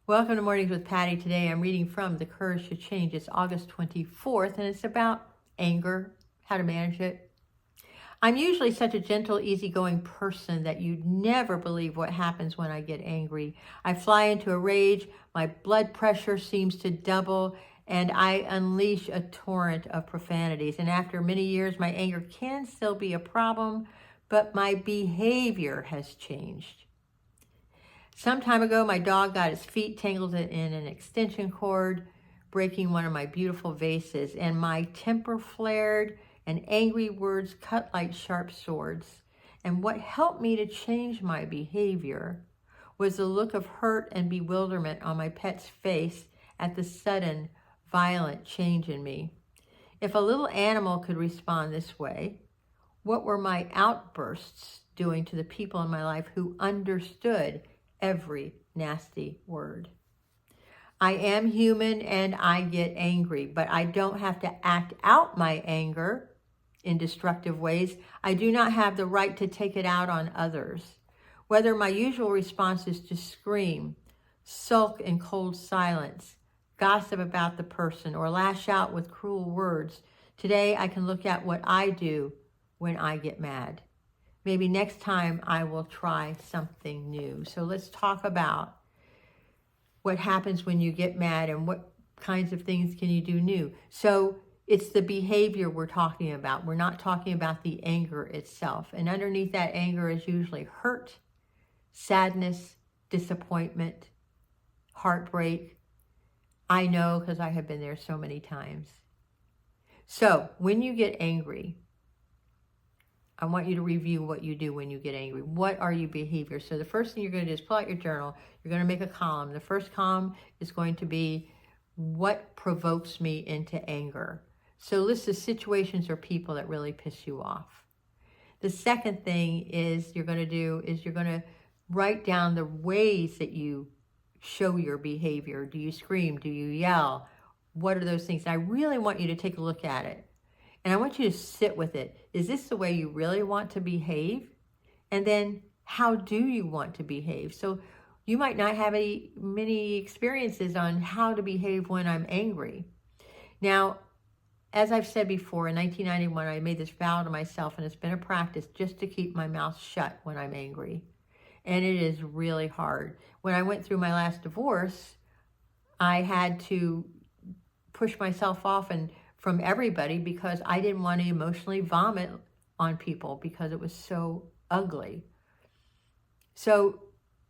Welcome to Mornings with Patty. Today I'm reading from The Courage to Change. It's August 24th, and it's about anger, how to manage it. I'm usually such a gentle, easygoing person that you'd never believe what happens when I get angry. I fly into a rage, my blood pressure seems to double, and I unleash a torrent of profanities. And after many years, my anger can still be a problem, but my behavior has changed. Some time ago, my dog got his feet tangled in an extension cord, breaking one of my beautiful vases, and my temper flared and angry words cut like sharp swords. And what helped me to change my behavior was the look of hurt and bewilderment on my pet's face at the sudden, violent change in me. If a little animal could respond this way, what were my outbursts doing to the people in my life who understood every nasty word? I am human and I get angry, but I don't have to act out my anger in destructive ways. I do not have the right to take it out on others. Whether my usual response is to scream, sulk in cold silence, gossip about the person, or lash out with cruel words, today I can look at what I do when I get mad. Maybe next time I will try something new. So let's talk about what happens when you get mad and what kinds of things can you do new. So it's the behavior we're talking about. We're not talking about the anger itself. And underneath that anger is usually hurt, sadness, disappointment, heartbreak. I know because I have been there so many times. So when you get angry, I want you to review what you do when you get angry. What are your behaviors? So the first thing you're going to do is pull out your journal. You're going to make a column. The first column is going to be what provokes me into anger. So list the situations or people that really piss you off. The second thing you're going to write down the ways that you show your behavior. Do you scream? Do you yell? What are those things? And I really want you to take a look at it. And I want you to sit with it. Is this the way you really want to behave? And then how do you want to behave? So you might not have many experiences on how to behave when I'm angry. Now, as I've said before, in 1991, I made this vow to myself, and it's been a practice just to keep my mouth shut when I'm angry. And it is really hard. When I went through my last divorce, I had to push myself off from everybody because I didn't want to emotionally vomit on people because it was so ugly. So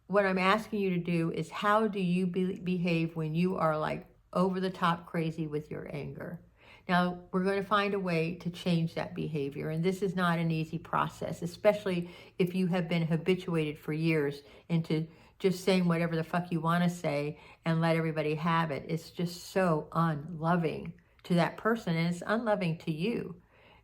what I'm asking you to do is, how do you behave when you are like over the top crazy with your anger? Now, we're going to find a way to change that behavior. And this is not an easy process, especially if you have been habituated for years into just saying whatever the fuck you want to say and let everybody have it. It's just so unloving to that person, and it's unloving to you.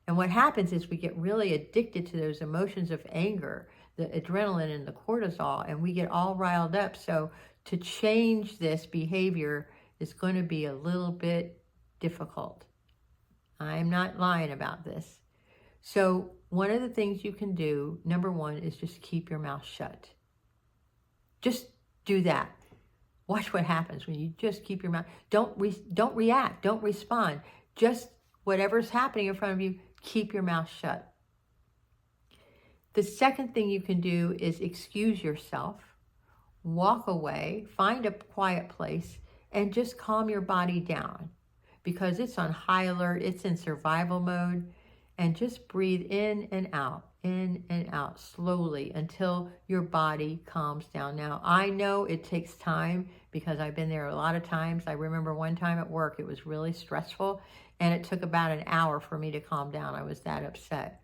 And what happens is we get really addicted to those emotions of anger, the adrenaline and the cortisol, and we get all riled up. So to change this behavior is going to be a little bit difficult. I'm not lying about this. So one of the things you can do, number one, is just keep your mouth shut. Just do that. Watch what happens when you just keep your mouth. Don't react. Don't respond. Just whatever's happening in front of you, keep your mouth shut. The second thing you can do is excuse yourself, walk away, find a quiet place, and just calm your body down because it's on high alert. It's in survival mode. And just breathe in and out slowly until your body calms down. Now, I know it takes time because I've been there a lot of times. I remember one time at work, it was really stressful, and it took about an hour for me to calm down. I was that upset.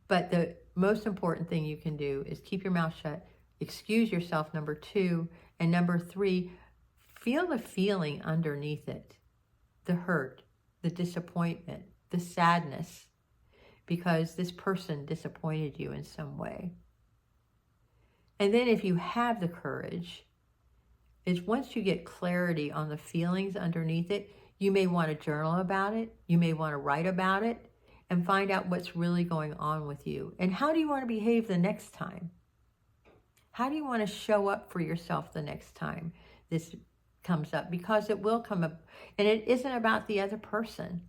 But the most important thing you can do is keep your mouth shut, excuse yourself, number two, and number three, feel the feeling underneath it, the hurt, the disappointment, the sadness, because this person disappointed you in some way. And then if you have the courage, is once you get clarity on the feelings underneath it, you may want to journal about it, you may want to write about it, and find out what's really going on with you. And how do you want to behave the next time? How do you want to show up for yourself the next time this comes up? Because it will come up, and it isn't about the other person.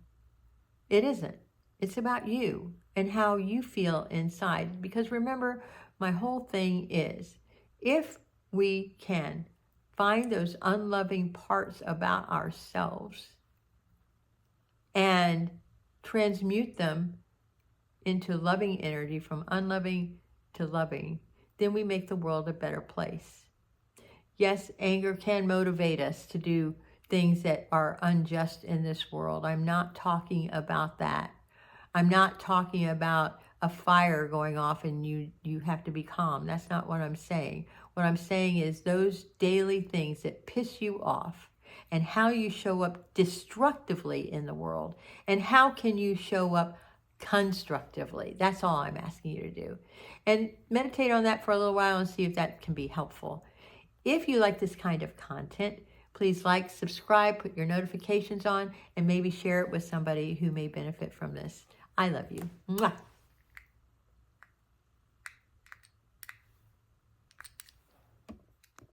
It isn't. It's about you and how you feel inside. Because remember, my whole thing is, if we can find those unloving parts about ourselves and transmute them into loving energy, from unloving to loving, then we make the world a better place. Yes, anger can motivate us to do things that are unjust in this world. I'm not talking about that. I'm not talking about a fire going off and you have to be calm. That's not what I'm saying. What I'm saying is those daily things that piss you off, and how you show up destructively in the world, and how can you show up constructively. That's all I'm asking you to do. And meditate on that for a little while and see if that can be helpful. If you like this kind of content, please like, subscribe, put your notifications on, and maybe share it with somebody who may benefit from this. I love you. Mwah.